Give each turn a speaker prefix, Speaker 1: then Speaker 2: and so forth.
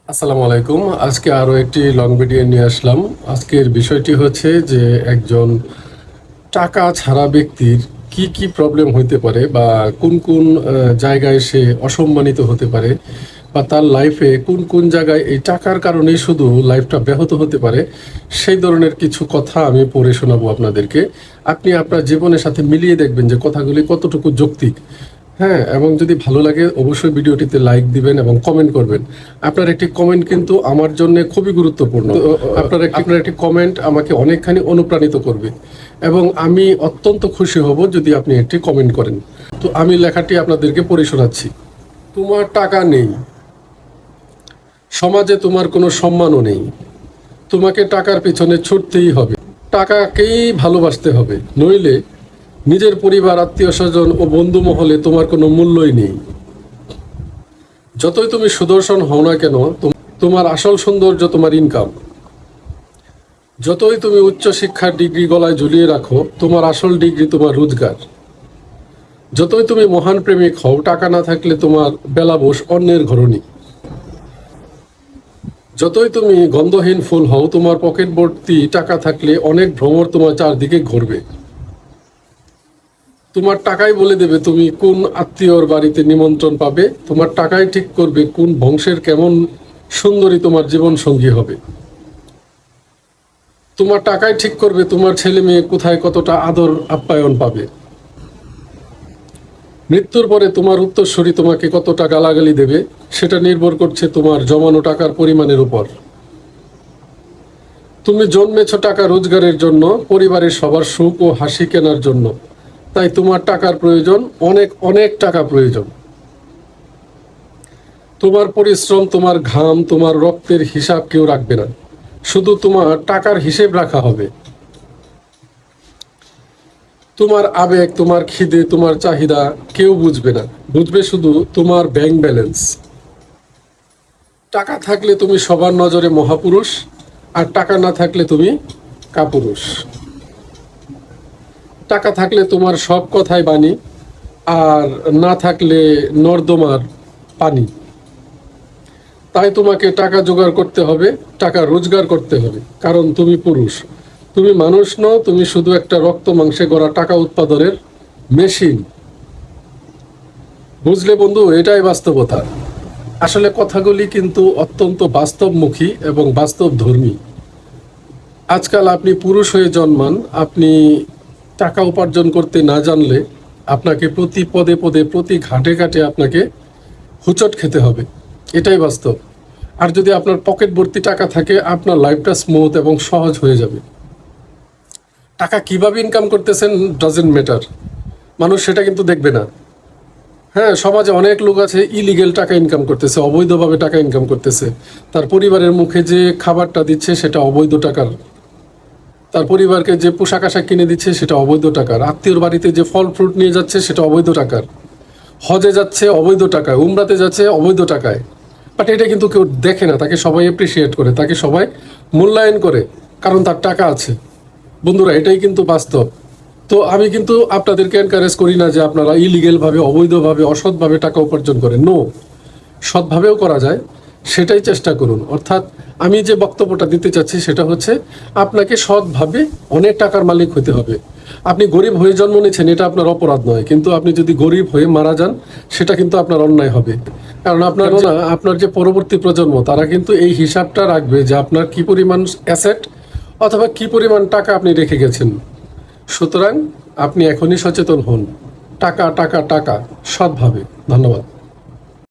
Speaker 1: আসসালামু আলাইকুম। আজকে আরও একটি লং ভিডিও নিয়ে আসলাম। আজকের বিষয়টি হচ্ছে যে একজন টাকা ছাড়া ব্যক্তির কি কি প্রবলেম হইতে পারে বা কোন কোন জায়গায় সে অসম্মানিত হতে পারে বা তার লাইফে কোন কোন জায়গায় এই টাকার কারণেই শুধু লাইফটা ব্যাহত হতে পারে, সেই ধরনের কিছু কথা আমি পড়ে শোনাবো আপনাদেরকে। আপনি আপনার জীবনের সাথে মিলিয়ে দেখবেন যে কথাগুলি কতটুকু যৌক্তিক। হ্যাঁ, এবং যদি ভালো লাগে অবশ্যই ভিডিওটিতে লাইক দিবেন এবং কমেন্ট করবেন। আপনার একটি কমেন্ট কিন্তু আমার জন্য খুবই গুরুত্বপূর্ণ। আপনার একটি কমেন্ট আমাকে অনেকখানি অনুপ্রাণিত করবে এবং আমি অত্যন্ত খুশি হব যদি আপনি একটি কমেন্ট করেন। তো আমি লেখাটি আপনাদেরকে পড়ে শোনাচ্ছি। তোমার টাকা নেই, সমাজে তোমার কোনো সম্মানও নেই, তোমাকে টাকার পিছনে ছুটতেই হবে, টাকাকেই ভালোবাসতে হবে, নইলে নিজের পরিবার, আত্মীয় স্বজন ও বন্ধু মহলে তোমার কোনো মূল্যই নেই। যতই তুমি সুদর্শন হও না কেন, তোমার আসল সৌন্দর্য তোমার ইনকাম। যতই তুমি উচ্চশিক্ষার ডিগ্রি গলায় ঝুলিয়ে রাখো, তোমার আসল ডিগ্রি তোমার রোজগার। যতই তুমি মহান প্রেমিক হও, টাকা না থাকলে তোমার বেলাবোস অন্যের ঘরণী। যতই তুমি গন্ধহীন ফুল হও, তোমার পকেট ভর্তি টাকা থাকলে অনেক ভ্রমর তোমার চারদিকে ঘুরবে। তোমার টাকাই বলে দেবে তুমি কোন আত্মীয়র বাড়িতে নিমন্ত্রণ পাবে, তোমার টাকাই ঠিক করবে কোন বংশের কেমন সুন্দরী তোমার জীবন সঙ্গী হবে। তোমার টাকাই ঠিক করবে তোমার ছেলে মেয়ে কোথায় কতটা আদর আপ্যায়ন পাবে। মৃত্যুর পরে তোমার উত্তরসূরি তোমাকে কতটা গালাগালি দেবে, সেটা নির্ভর করছে তোমার জমানো টাকার পরিমাণের উপর। তুমি জন্মেছ টাকা রোজগারের জন্য, পরিবারের সবার সুখ ও হাসি কেনার জন্য। তাই তোমার টাকার প্রয়োজন, অনেক অনেক টাকা প্রয়োজন। তোমার পরিশ্রম, তোমার ঘাম, তোমার রক্তের হিসাব কেউ রাখবে না, শুধু তোমার টাকার হিসেব রাখা হবে। তোমার আবেগ, তোমার খিদে, তোমার চাহিদা কেউ বুঝবে না, বুঝবে শুধু তোমার ব্যাংক ব্যালেন্স। টাকা থাকলে তুমি সবার নজরে মহাপুরুষ, আর টাকা না থাকলে তুমি কাপুরুষ। টাকা থাকলে তোমার সব কথাই বাণী, আর না থাকলে নর্দমার পানি। তাই তোমাকে টাকা জোগাড় করতে হবে, টাকা রোজগার করতে হবে, কারণ তুমি পুরুষ। তুমি মানুষ নও, তুমি শুধু একটা রক্ত মাংসে গড়া টাকা উৎপাদনের মেশিন। বুঝলে বন্ধু, এটাই বাস্তবতা। আসলে কথাগুলি কিন্তু অত্যন্ত বাস্তবমুখী এবং বাস্তবধর্মী। আজকাল আপনি পুরুষ হয়ে জন্মান, আপনি টাকা উপার্জন করতে না জানলে আপনাকে প্রতি পদে পদে, প্রতি ঘাটে ঘাটে আপনাকে হুচট খেতে হবে। এটাই বাস্তব। আর যদি আপনার পকেট ভর্তি টাকা থাকে, আপনার লাইফটা স্মুথ এবং সহজ হয়ে যাবে। টাকা কিভাবে ইনকাম করতেছেন ডাজেন্ট ম্যাটার, মানুষ সেটা কিন্তু দেখবে না। হ্যাঁ, সমাজে অনেক লোক আছে ইলিগেল টাকা ইনকাম করতেছে, অবৈধভাবে টাকা ইনকাম করতেছে। তার পরিবারের মুখে যে খাবারটা দিচ্ছে সেটা অবৈধ টাকার, তার পরিবারকে যে পোশাক আশাক কিনে দিচ্ছে সেটা অবৈধ টাকার, আত্মীয়র বাড়িতে যে ফল ফ্রুট নিয়ে যাচ্ছে সেটা অবৈধ টাকার, হজে যাচ্ছে অবৈধ টাকায়, উমরাতে যাচ্ছে অবৈধ টাকায়। বাট এটা কিন্তু কেউ দেখে না, তাকে সবাই অ্যাপ্রিসিয়েট করে, তাকে সবাই মূল্যায়ন করে, কারণ তার টাকা আছে। বন্ধুরা, এটাই কিন্তু বাস্তব। তো আমি কিন্তু আপনাদেরকে এনকারেজ করি না যে আপনারা ইলিগেলভাবে, অবৈধভাবে, অসৎভাবে টাকা উপার্জন করেন। নো, সৎভাবেও করা যায়, সেটাই চেষ্টা করুন। অর্থাৎ আমি যে বক্তব্যটা দিতে চাচ্ছি সেটা হচ্ছে, আপনাকে সৎভাবে অনেক টাকার মালিক হতে হবে। আপনি গরিব হয়ে জন্ম নিয়েছেন, এটা আপনার অপরাধ নয়, কিন্তু আপনি যদি গরিব হয়ে মারা যান সেটা কিন্তু আপনার অন্যায় হবে। কারণ আপনার যে পরবর্তী প্রজন্ম, তারা কিন্তু এই হিসাবটা রাখবে যে আপনার কি পরিমাণ অ্যাসেট অথবা কি পরিমাণ টাকা আপনি রেখে গেছেন। সুতরাং আপনি এখনই সচেতন হন। টাকা টাকা টাকা, সৎভাবে। ধন্যবাদ।